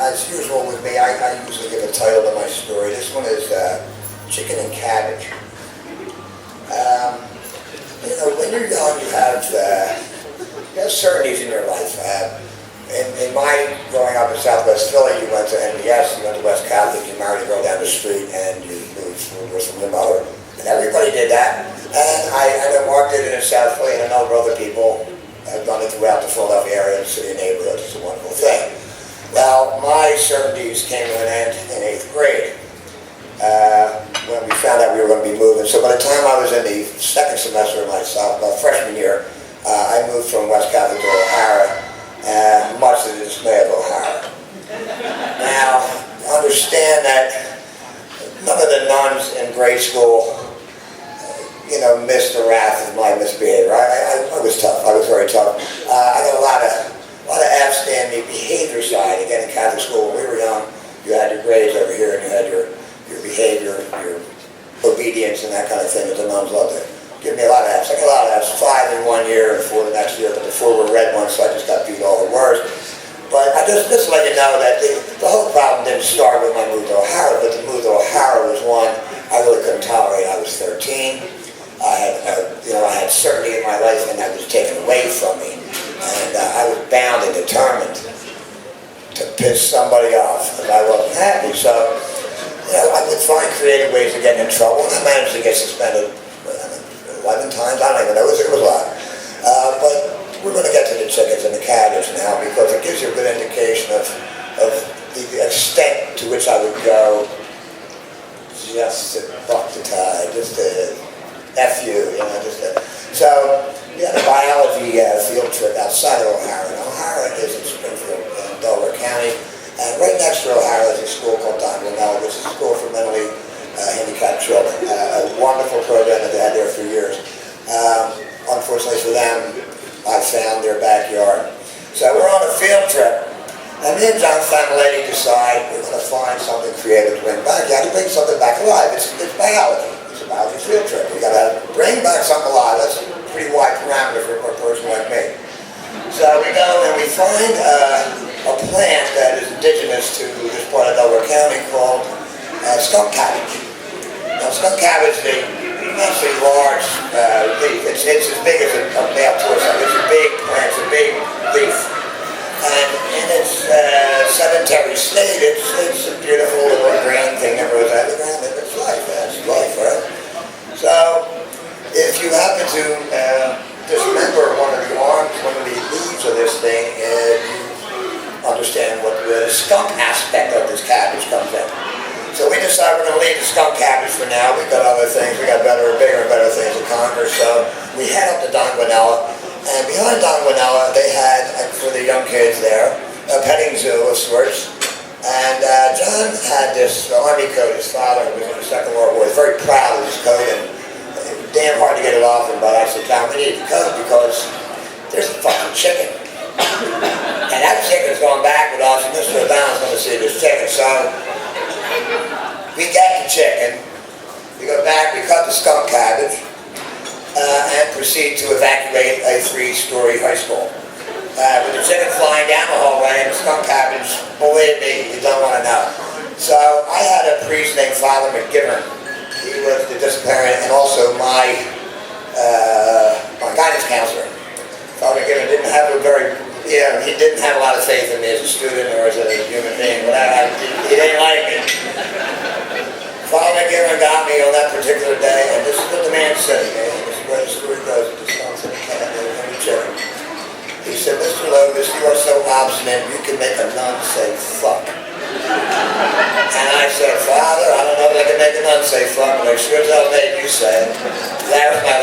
as usual with me, I usually give a title to my story. This one is Chicken and Cabbage. When you're young, you have certainties in your life. In my growing up in Southwest Philly, you went to NBS, you went to West Catholic, you married a girl down the street, and you moved from your mother. And everybody did that. And I Mark did it in South Philly, and a number of other people have done it throughout the Philadelphia area and city neighborhoods. It's a wonderful thing. Well, my certainties came to an end in 8th grade when we found out we were going to be moving. So by the time I was in the second semester of my freshman year, I moved from West Catholic to O'Hara, much to the dismay of O'Hara. Now, understand that none of the nuns in grade school missed the wrath of my misbehavior. I was tough. I was very tough. I got a lot of F's in the behavior side. Again, in Catholic school, when we were young, you had your grades over here, and you had your behavior, your obedience, and that kind of thing that the nuns loved to give me a lot of F's. I got a lot of F's, 5 in 1 year and 4 the next year, but the 4 were red ones, so I just got beat all the worst. But I just to let you know that the whole problem didn't start with my move to O'Hara, but the move to O'Hara was one I really couldn't tolerate. I was 13. I had certainty in my life, and that was taken away from me. And I was bound and determined to piss somebody off if I wasn't happy. So, I would find creative ways of getting in trouble, and I managed to get suspended 11 times. I don't even know. It was a lot. But we're going to get to the chickens and the cabbage now, because it gives you a good indication of the extent to which I would go just to buck the tide, just to F you, So, we had a biology field trip outside of O'Hara. And O'Hara is in Springfield, in Delaware County. And right next to O'Hara is a school called Walnut, which is a school for mentally handicapped children. A wonderful program that they had there for years. Unfortunately for them, I found their backyard. So we're on a field trip. And me and John Familetti decide we're going to find something creative to bring back. You have to bring something back alive. It's biology. It's a biology field trip. You got to bring back something alive. That's a pretty wide parameter for a person like me. So we go and we find a plant that is indigenous to this part of Delaware County called skunk cabbage. Now, skunk cabbage, that's a large leaf. It's as big as a male torso. It's a big plant. It's a big leaf. And in its sedentary state, it's a beautiful little green thing that grows out of the ground. It's life. That's life, right? So, if you happen to dismember one of the arms, one of the leaves of this thing, you understand what the skunk aspect of this cabbage comes in. So we decided we're going to leave the skunk cabbage for now. We've got other things. We got bigger and better things to conquer. So we head up to Don Guanella. And behind Don Guanella, they had, for the young kids there, a petting zoo of sorts. And John had this army coat. His father was in the Second World War. He was very proud of his coat, and it was damn hard to get it off him. But I said, John, we need the coat because there's a fucking chicken. And that chicken's going back with us, and Mr. O'Donnell's going to see this chicken. So we get the chicken. We go back, we cut the skunk cabbage. And proceed to evacuate a 3-story high school. With the chicken flying down the hallway and the skunk cabbage, believe me, you don't want to know. So I had a priest named Father McGivern. He was the disciplinarian and also my guidance counselor. Father McGivern didn't have he didn't have a lot of faith in me as a student or as a human being. He didn't like me. Father McGivern got me on that particular day, and this is what the man said. Where the story goes with the skunks and the cat and the chicken. He said, Mr. Lotus, you are so obstinate, you can make a nun say fuck. And I said, Father, I don't know if I can make a nun say fuck, but I sure as hell made you say it. That was my